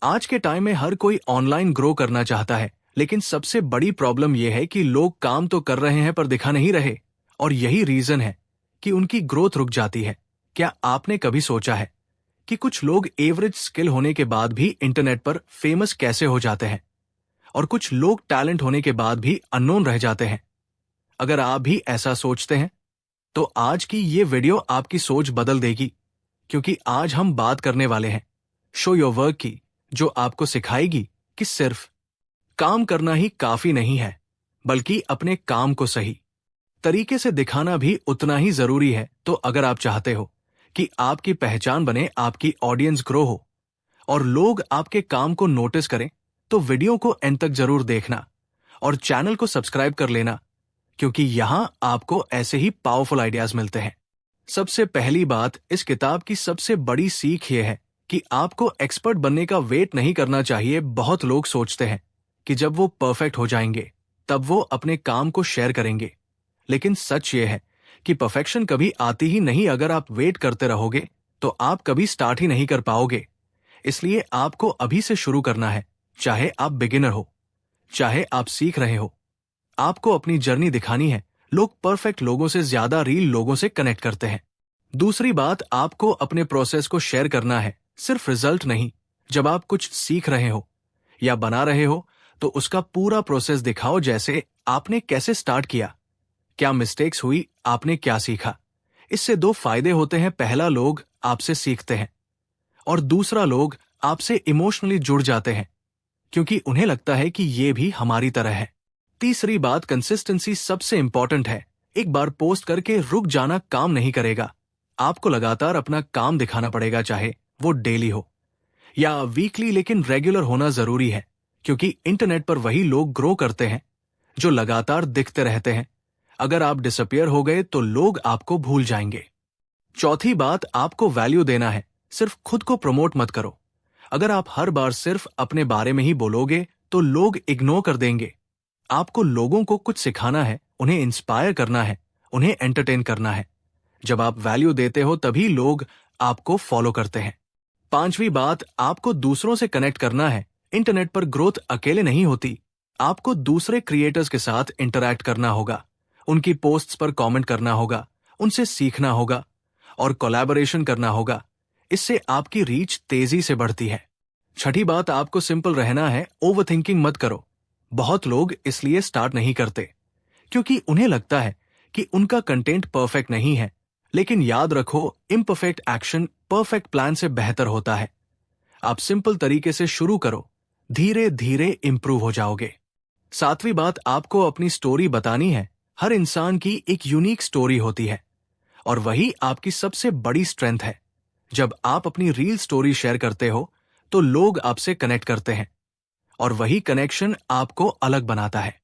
आज के टाइम में हर कोई ऑनलाइन ग्रो करना चाहता है, लेकिन सबसे बड़ी प्रॉब्लम यह है कि लोग काम तो कर रहे हैं पर दिखा नहीं रहे, और यही रीजन है कि उनकी ग्रोथ रुक जाती है। क्या आपने कभी सोचा है कि कुछ लोग एवरेज स्किल होने के बाद भी इंटरनेट पर फेमस कैसे हो जाते हैं, और कुछ लोग टैलेंट होने के बाद भी अननोन रह जाते हैं? अगर आप भी ऐसा सोचते हैं तो आज की ये वीडियो आपकी सोच बदल देगी, क्योंकि आज हम बात करने वाले हैं शो योर वर्क की, जो आपको सिखाएगी कि सिर्फ काम करना ही काफी नहीं है, बल्कि अपने काम को सही तरीके से दिखाना भी उतना ही जरूरी है। तो अगर आप चाहते हो कि आपकी पहचान बने, आपकी ऑडियंस ग्रो हो और लोग आपके काम को नोटिस करें, तो वीडियो को एंड तक जरूर देखना और चैनल को सब्सक्राइब कर लेना, क्योंकि यहां आपको ऐसे ही पावरफुल आइडियाज मिलते हैं। सबसे पहली बात, इस किताब की सबसे बड़ी सीख यह है कि आपको एक्सपर्ट बनने का वेट नहीं करना चाहिए। बहुत लोग सोचते हैं कि जब वो परफेक्ट हो जाएंगे तब वो अपने काम को शेयर करेंगे, लेकिन सच ये है कि परफेक्शन कभी आती ही नहीं। अगर आप वेट करते रहोगे तो आप कभी स्टार्ट ही नहीं कर पाओगे। इसलिए आपको अभी से शुरू करना है, चाहे आप बिगिनर हो, चाहे आप सीख रहे हो। आपको अपनी जर्नी दिखानी है। लोग परफेक्ट लोगों से ज्यादा रियल लोगों से कनेक्ट करते हैं। दूसरी बात, आपको अपने प्रोसेस को शेयर करना है, सिर्फ रिजल्ट नहीं। जब आप कुछ सीख रहे हो या बना रहे हो तो उसका पूरा प्रोसेस दिखाओ, जैसे आपने कैसे स्टार्ट किया, क्या मिस्टेक्स हुई, आपने क्या सीखा। इससे दो फायदे होते हैं। पहला, लोग आपसे सीखते हैं, और दूसरा, लोग आपसे इमोशनली जुड़ जाते हैं, क्योंकि उन्हें लगता है कि ये भी हमारी तरह है। तीसरी बात, कंसिस्टेंसी सबसे इंपॉर्टेंट है। एक बार पोस्ट करके रुक जाना काम नहीं करेगा। आपको लगातार अपना काम दिखाना पड़ेगा, चाहे वो डेली हो या वीकली, लेकिन रेगुलर होना जरूरी है, क्योंकि इंटरनेट पर वही लोग ग्रो करते हैं जो लगातार दिखते रहते हैं। अगर आप डिसअपियर हो गए तो लोग आपको भूल जाएंगे। चौथी बात, आपको वैल्यू देना है, सिर्फ खुद को प्रमोट मत करो। अगर आप हर बार सिर्फ अपने बारे में ही बोलोगे तो लोग इग्नोर कर देंगे। आपको लोगों को कुछ सिखाना है, उन्हें इंस्पायर करना है, उन्हें एंटरटेन करना है। जब आप वैल्यू देते हो तभी लोग आपको फॉलो करते हैं। पांचवी बात, आपको दूसरों से कनेक्ट करना है। इंटरनेट पर ग्रोथ अकेले नहीं होती। आपको दूसरे क्रिएटर्स के साथ इंटरैक्ट करना होगा, उनकी पोस्ट्स पर कमेंट करना होगा, उनसे सीखना होगा और कोलैबोरेशन करना होगा। इससे आपकी रीच तेजी से बढ़ती है। छठी बात, आपको सिंपल रहना है, ओवरथिंकिंग मत करो। बहुत लोग इसलिए स्टार्ट नहीं करते क्योंकि उन्हें लगता है कि उनका कंटेंट परफेक्ट नहीं है, लेकिन याद रखो, इम्परफेक्ट एक्शन परफेक्ट प्लान से बेहतर होता है। आप सिंपल तरीके से शुरू करो, धीरे धीरे इंप्रूव हो जाओगे। सातवीं बात, आपको अपनी स्टोरी बतानी है। हर इंसान की एक यूनिक स्टोरी होती है, और वही आपकी सबसे बड़ी स्ट्रेंथ है। जब आप अपनी रियल स्टोरी शेयर करते हो तो लोग आपसे कनेक्ट करते हैं, और वही कनेक्शन आपको अलग बनाता है।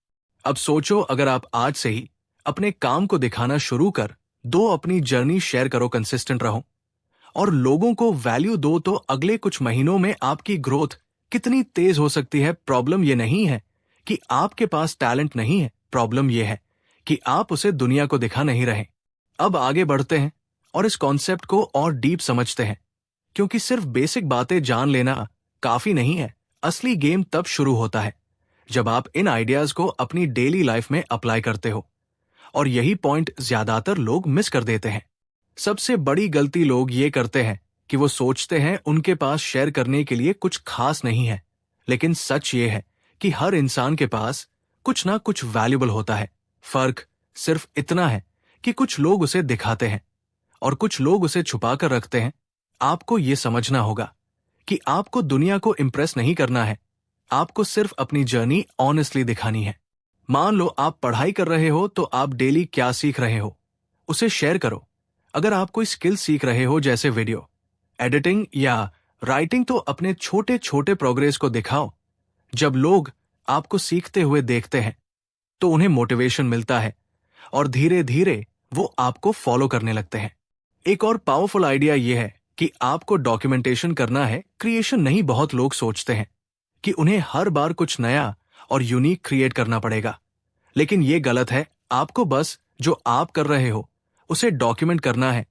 अब सोचो, अगर आप आज से ही अपने काम को दिखाना शुरू कर दो, अपनी जर्नी शेयर करो, कंसिस्टेंट रहो और लोगों को वैल्यू दो, तो अगले कुछ महीनों में आपकी ग्रोथ कितनी तेज हो सकती है। प्रॉब्लम यह नहीं है कि आपके पास टैलेंट नहीं है, प्रॉब्लम यह है कि आप उसे दुनिया को दिखा नहीं रहे। अब आगे बढ़ते हैं और इस कॉन्सेप्ट को और डीप समझते हैं, क्योंकि सिर्फ बेसिक बातें जान लेना काफी नहीं है। असली गेम तब शुरू होता है जब आप इन आइडियाज को अपनी डेली लाइफ में अप्लाई करते हो, और यही पॉइंट ज्यादातर लोग मिस कर देते हैं। सबसे बड़ी गलती लोग ये करते हैं कि वो सोचते हैं उनके पास शेयर करने के लिए कुछ खास नहीं है, लेकिन सच ये है कि हर इंसान के पास कुछ ना कुछ वैल्यूबल होता है। फर्क सिर्फ इतना है कि कुछ लोग उसे दिखाते हैं और कुछ लोग उसे छुपा कर रखते हैं। आपको ये समझना होगा कि आपको दुनिया को इंप्रेस नहीं करना है, आपको सिर्फ अपनी जर्नी ऑनेस्टली दिखानी है। मान लो आप पढ़ाई कर रहे हो, तो आप डेली क्या सीख रहे हो उसे शेयर करो। अगर आप कोई स्किल सीख रहे हो, जैसे वीडियो एडिटिंग या राइटिंग, तो अपने छोटे छोटे प्रोग्रेस को दिखाओ। जब लोग आपको सीखते हुए देखते हैं तो उन्हें मोटिवेशन मिलता है, और धीरे धीरे वो आपको फॉलो करने लगते हैं। एक और पावरफुल आइडिया यह है कि आपको डॉक्यूमेंटेशन करना है, क्रिएशन नहीं। बहुत लोग सोचते हैं कि उन्हें हर बार कुछ नया और यूनिक क्रिएट करना पड़ेगा, लेकिन ये गलत है। आपको बस जो आप कर रहे हो उसे डॉक्यूमेंट करना है।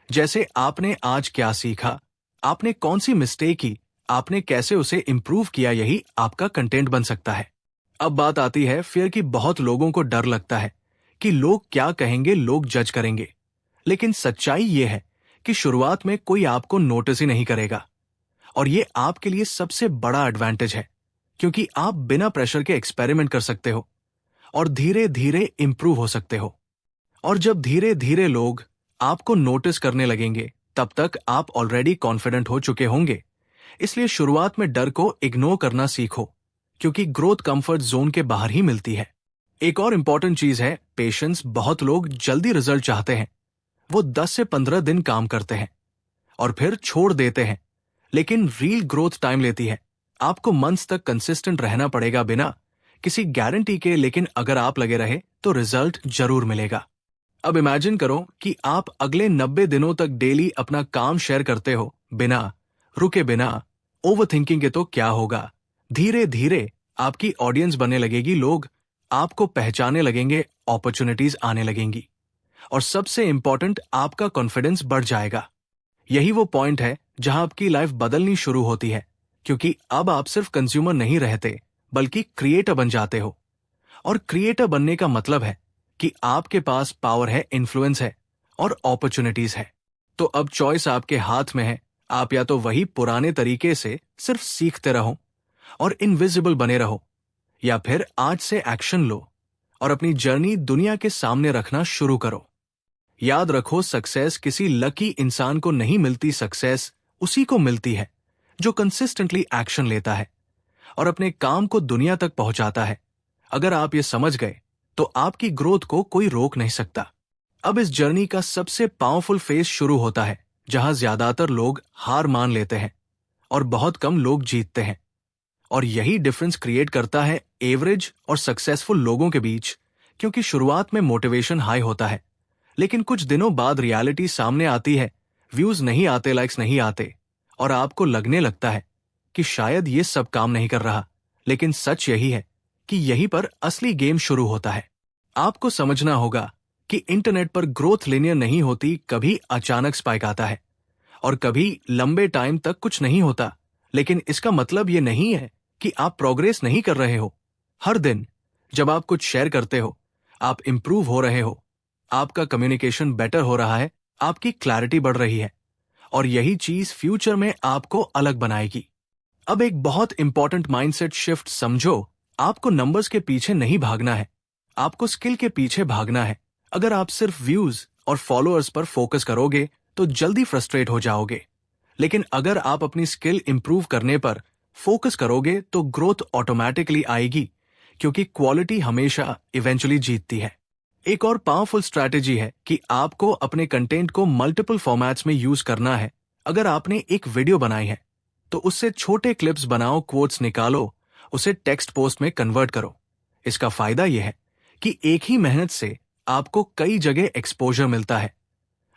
जैसे आपने आज क्या सीखा, आपने कौन सी मिस्टेक की, आपने कैसे उसे इंप्रूव किया, यही आपका कंटेंट बन सकता है। अब बात आती है फियर की। बहुत लोगों को डर लगता है कि लोग क्या कहेंगे, लोग जज करेंगे। लेकिन सच्चाई यह है कि शुरुआत में कोई आपको नोटिस ही नहीं करेगा। और ये आपके लिए सबसे बड़ा एडवांटेज है, क्योंकि आप बिना प्रेशर के एक्सपेरिमेंट कर सकते हो और धीरे धीरे इंप्रूव हो सकते हो। और जब धीरे धीरे लोग आपको नोटिस करने लगेंगे, तब तक आप ऑलरेडी कॉन्फिडेंट हो चुके होंगे। इसलिए शुरुआत में डर को इग्नोर करना सीखो, क्योंकि ग्रोथ कंफर्ट जोन के बाहर ही मिलती है। एक और इंपॉर्टेंट चीज है पेशेंस। बहुत लोग जल्दी रिजल्ट चाहते हैं। वो 10 से 15 दिन काम करते हैं और फिर छोड़ देते हैं। लेकिन रियल ग्रोथ टाइम लेती है। आपको मंथ्स तक कंसिस्टेंट रहना पड़ेगा बिना किसी गारंटी के, लेकिन अगर आप लगे रहे तो रिजल्ट जरूर मिलेगा। अब इमेजिन करो कि आप अगले 90 दिनों तक डेली अपना काम शेयर करते हो, बिना रुके, बिना ओवरथिंकिंग के। तो क्या होगा? धीरे धीरे आपकी ऑडियंस बनने लगेगी, लोग आपको पहचानने लगेंगे, अपॉर्चुनिटीज आने लगेंगी और सबसे इंपॉर्टेंट, आपका कॉन्फिडेंस बढ़ जाएगा। यही वो पॉइंट है जहां आपकी लाइफ बदलनी शुरू होती है, क्योंकि अब आप सिर्फ कंज्यूमर नहीं रहते, बल्कि क्रिएटर बन जाते हो। और क्रिएटर बनने का मतलब है कि आपके पास पावर है, इन्फ्लुएंस है और अपॉर्चुनिटीज है। तो अब चॉइस आपके हाथ में है। आप या तो वही पुराने तरीके से सिर्फ सीखते रहो और इनविजिबल बने रहो, या फिर आज से एक्शन लो और अपनी जर्नी दुनिया के सामने रखना शुरू करो। याद रखो, सक्सेस किसी लकी इंसान को नहीं मिलती। सक्सेस उसी को मिलती है जो कंसिस्टेंटली एक्शन लेता है और अपने काम को दुनिया तक पहुंचाता है। अगर आप ये समझ गए तो आपकी ग्रोथ को कोई रोक नहीं सकता। अब इस जर्नी का सबसे पावरफुल फेज शुरू होता है, जहां ज्यादातर लोग हार मान लेते हैं और बहुत कम लोग जीतते हैं। और यही डिफरेंस क्रिएट करता है एवरेज और सक्सेसफुल लोगों के बीच, क्योंकि शुरुआत में मोटिवेशन हाई होता है, लेकिन कुछ दिनों बाद रियलिटी सामने आती है। व्यूज नहीं आते, लाइक्स नहीं आते और आपको लगने लगता है कि शायद ये सब काम नहीं कर रहा। लेकिन सच यही है कि यहीं पर असली गेम शुरू होता है। आपको समझना होगा कि इंटरनेट पर ग्रोथ लीनियर नहीं होती। कभी अचानक स्पाइक आता है और कभी लंबे टाइम तक कुछ नहीं होता। लेकिन इसका मतलब ये नहीं है कि आप प्रोग्रेस नहीं कर रहे हो। हर दिन जब आप कुछ शेयर करते हो, आप इंप्रूव हो रहे हो, आपका कम्युनिकेशन बेटर हो रहा है, आपकी क्लैरिटी बढ़ रही है और यही चीज फ्यूचर में आपको अलग बनाएगी। अब एक बहुत इंपॉर्टेंट माइंडसेट शिफ्ट समझो। आपको नंबर्स के पीछे नहीं भागना है, आपको स्किल के पीछे भागना है। अगर आप सिर्फ व्यूज और फॉलोअर्स पर फोकस करोगे तो जल्दी फ्रस्ट्रेट हो जाओगे। लेकिन अगर आप अपनी स्किल इंप्रूव करने पर फोकस करोगे तो ग्रोथ ऑटोमेटिकली आएगी, क्योंकि क्वालिटी हमेशा इवेंचुअली जीतती है। एक और पावरफुल स्ट्रैटेजी है कि आपको अपने कंटेंट को मल्टीपल फॉर्मेट्स में यूज करना है। अगर आपने एक वीडियो बनाई है तो उससे छोटे क्लिप्स बनाओ, कोट्स निकालो, उसे टेक्स्ट पोस्ट में कन्वर्ट करो। इसका फायदा यह है कि एक ही मेहनत से आपको कई जगह एक्सपोजर मिलता है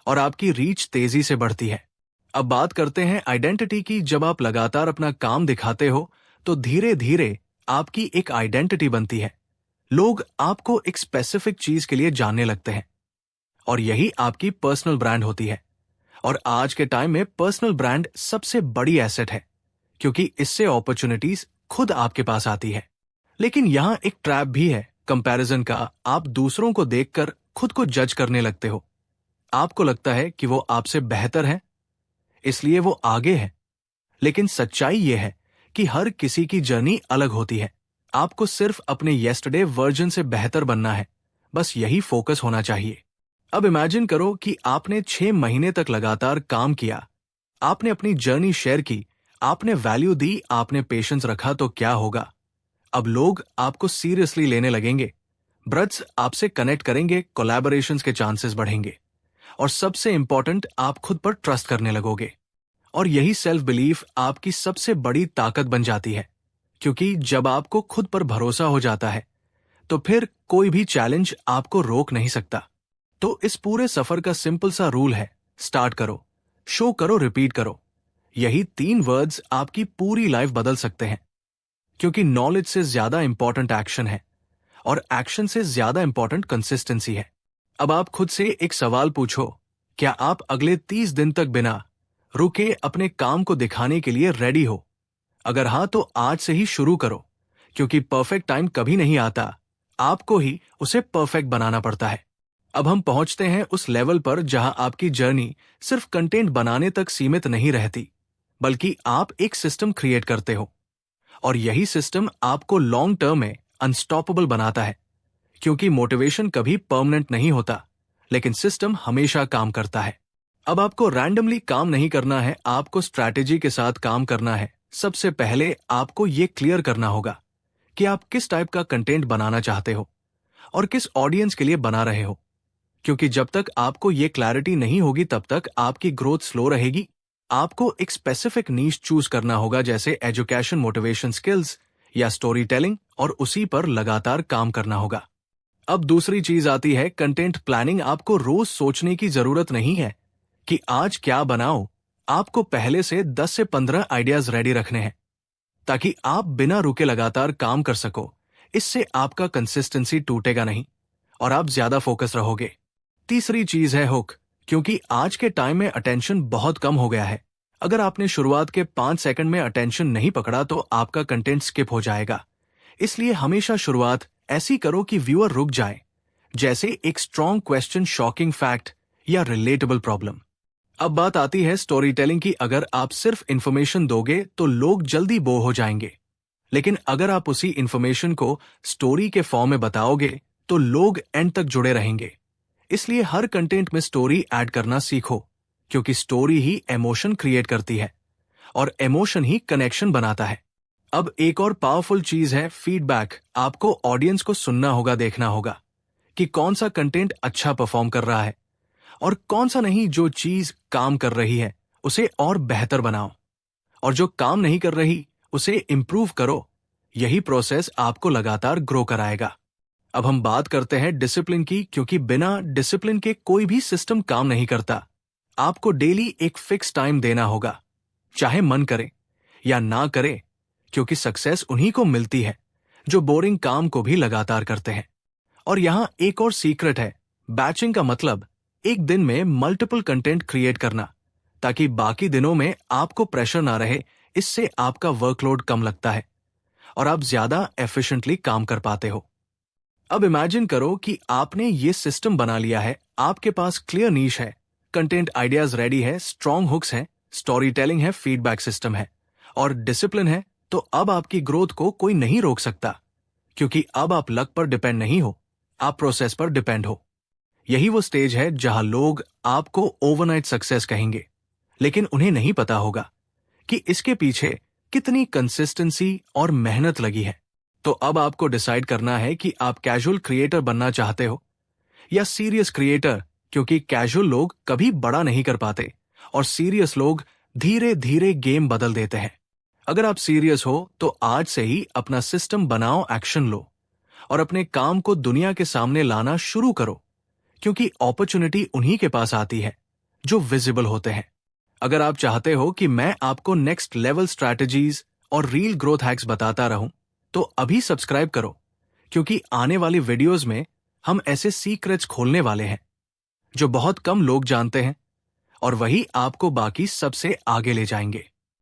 और आपकी रीच तेजी से बढ़ती है। अब बात करते हैं आइडेंटिटी की। जब आप लगातार अपना काम दिखाते हो तो धीरे धीरे आपकी एक आइडेंटिटी बनती है। लोग आपको एक स्पेसिफिक चीज के लिए जानने लगते हैं और यही आपकी पर्सनल ब्रांड होती है। और आज के टाइम में पर्सनल ब्रांड सबसे बड़ी एसेट है, क्योंकि इससे अपॉर्चुनिटीज खुद आपके पास आती है। लेकिन यहां एक ट्रैप भी है, कंपैरिजन का। आप दूसरों को देखकर खुद को जज करने लगते हो। आपको लगता है कि वो आपसे बेहतर है, इसलिए वो आगे है। लेकिन सच्चाई यह है कि हर किसी की जर्नी अलग होती है। आपको सिर्फ अपने येस्टरडे वर्जन से बेहतर बनना है, बस यही फोकस होना चाहिए। अब इमेजिन करो कि आपने 6 महीने तक लगातार काम किया, आपने अपनी जर्नी शेयर की, आपने वैल्यू दी, आपने पेशेंस रखा। तो क्या होगा? अब लोग आपको सीरियसली लेने लगेंगे, ब्रद्स आपसे कनेक्ट करेंगे, कोलैबोरेशंस के चांसेस बढ़ेंगे और सबसे इंपॉर्टेंट, आप खुद पर ट्रस्ट करने लगोगे। और यही सेल्फ बिलीफ आपकी सबसे बड़ी ताकत बन जाती है, क्योंकि जब आपको खुद पर भरोसा हो जाता है तो फिर कोई भी चैलेंज आपको रोक नहीं सकता। तो इस पूरे सफर का सिंपल सा रूल है, स्टार्ट करो, शो करो, रिपीट करो। यही 3 वर्ड्स आपकी पूरी लाइफ बदल सकते हैं, क्योंकि नॉलेज से ज्यादा इंपॉर्टेंट एक्शन है और एक्शन से ज्यादा इंपॉर्टेंट कंसिस्टेंसी है। अब आप खुद से एक सवाल पूछो, क्या आप अगले 30 दिन तक बिना रुके अपने काम को दिखाने के लिए रेडी हो? अगर हाँ तो आज से ही शुरू करो, क्योंकि परफेक्ट टाइम कभी नहीं आता, आपको ही उसे परफेक्ट बनाना पड़ता है। अब हम पहुंचते हैं उस लेवल पर जहां आपकी जर्नी सिर्फ कंटेंट बनाने तक सीमित नहीं रहती, बल्कि आप एक सिस्टम क्रिएट करते हो। और यही सिस्टम आपको लॉन्ग टर्म में अनस्टॉपेबल बनाता है, क्योंकि मोटिवेशन कभी परमानेंट नहीं होता, लेकिन सिस्टम हमेशा काम करता है। अब आपको रैंडमली काम नहीं करना है, आपको स्ट्रैटेजी के साथ काम करना है। सबसे पहले आपको ये क्लियर करना होगा कि आप किस टाइप का कंटेंट बनाना चाहते हो और किस ऑडियंस के लिए बना रहे हो, क्योंकि जब तक आपको ये क्लैरिटी नहीं होगी तब तक आपकी ग्रोथ स्लो रहेगी। आपको एक स्पेसिफिक नीश चूज करना होगा, जैसे एजुकेशन, मोटिवेशन, स्किल्स या स्टोरी टेलिंग, और उसी पर लगातार काम करना होगा। अब दूसरी चीज आती है कंटेंट प्लानिंग। आपको रोज सोचने की जरूरत नहीं है कि आज क्या बनाओ। आपको पहले से 10 से 15 आइडियाज रेडी रखने हैं, ताकि आप बिना रुके लगातार काम कर सको। इससे आपका कंसिस्टेंसी टूटेगा नहीं और आप ज्यादा फोकस रहोगे। तीसरी चीज है हुक, क्योंकि आज के टाइम में अटेंशन बहुत कम हो गया है। अगर आपने शुरुआत के 5 सेकंड में अटेंशन नहीं पकड़ा तो आपका कंटेंट स्किप हो जाएगा। इसलिए हमेशा शुरुआत ऐसी करो कि व्यूअर रुक जाए, जैसे एक स्ट्रॉन्ग क्वेश्चन, शॉकिंग फैक्ट या रिलेटेबल प्रॉब्लम। अब बात आती है स्टोरी टेलिंग की। अगर आप सिर्फ इंफॉर्मेशन दोगे तो लोग जल्दी बोर हो जाएंगे, लेकिन अगर आप उसी इंफॉर्मेशन को स्टोरी के फॉर्म में बताओगे तो लोग एंड तक जुड़े रहेंगे। इसलिए हर कंटेंट में स्टोरी ऐड करना सीखो, क्योंकि स्टोरी ही इमोशन क्रिएट करती है और इमोशन ही कनेक्शन बनाता है। अब एक और पावरफुल चीज है फीडबैक। आपको ऑडियंस को सुनना होगा, देखना होगा कि कौन सा कंटेंट अच्छा परफॉर्म कर रहा है और कौन सा नहीं। जो चीज काम कर रही है उसे और बेहतर बनाओ, और जो काम नहीं कर रही उसे इंप्रूव करो। यही प्रोसेस आपको लगातार ग्रो कराएगा। अब हम बात करते हैं डिसिप्लिन की, क्योंकि बिना डिसिप्लिन के कोई भी सिस्टम काम नहीं करता। आपको डेली एक फिक्स टाइम देना होगा, चाहे मन करे या ना करे, क्योंकि सक्सेस उन्हीं को मिलती है जो बोरिंग काम को भी लगातार करते हैं। और यहां एक और सीक्रेट है, बैचिंग का मतलब एक दिन में मल्टीपल कंटेंट क्रिएट करना, ताकि बाकी दिनों में आपको प्रेशर ना रहे। इससे आपका वर्कलोड कम लगता है और आप ज्यादा एफिशिएंटली काम कर पाते हो। अब इमेजिन करो कि आपने ये सिस्टम बना लिया है, आपके पास क्लियर नीश है, कंटेंट आइडियाज रेडी है, स्ट्रॉन्ग हुक्स हैं, स्टोरी टेलिंग है, फीडबैक सिस्टम है और डिसिप्लिन है। तो अब आपकी ग्रोथ को कोई नहीं रोक सकता, क्योंकि अब आप लक पर डिपेंड नहीं हो, आप प्रोसेस पर डिपेंड हो। यही वो स्टेज है जहां लोग आपको ओवरनाइट सक्सेस कहेंगे, लेकिन उन्हें नहीं पता होगा कि इसके पीछे कितनी कंसिस्टेंसी और मेहनत लगी है। तो अब आपको डिसाइड करना है कि आप कैजुअल क्रिएटर बनना चाहते हो या सीरियस क्रिएटर, क्योंकि कैजुअल लोग कभी बड़ा नहीं कर पाते और सीरियस लोग धीरे धीरे गेम बदल देते हैं। अगर आप सीरियस हो तो आज से ही अपना सिस्टम बनाओ, एक्शन लो और अपने काम को दुनिया के सामने लाना शुरू करो, क्योंकि अपॉर्चुनिटी उन्हीं के पास आती है जो विजिबल होते हैं। अगर आप चाहते हो कि मैं आपको नेक्स्ट लेवल स्ट्रैटेजीज और रियल ग्रोथ हैक्स बताता रहूं, तो अभी सब्सक्राइब करो, क्योंकि आने वाली वीडियोस में हम ऐसे सीक्रेट्स खोलने वाले हैं जो बहुत कम लोग जानते हैं, और वही आपको बाकी सबसे आगे ले जाएंगे।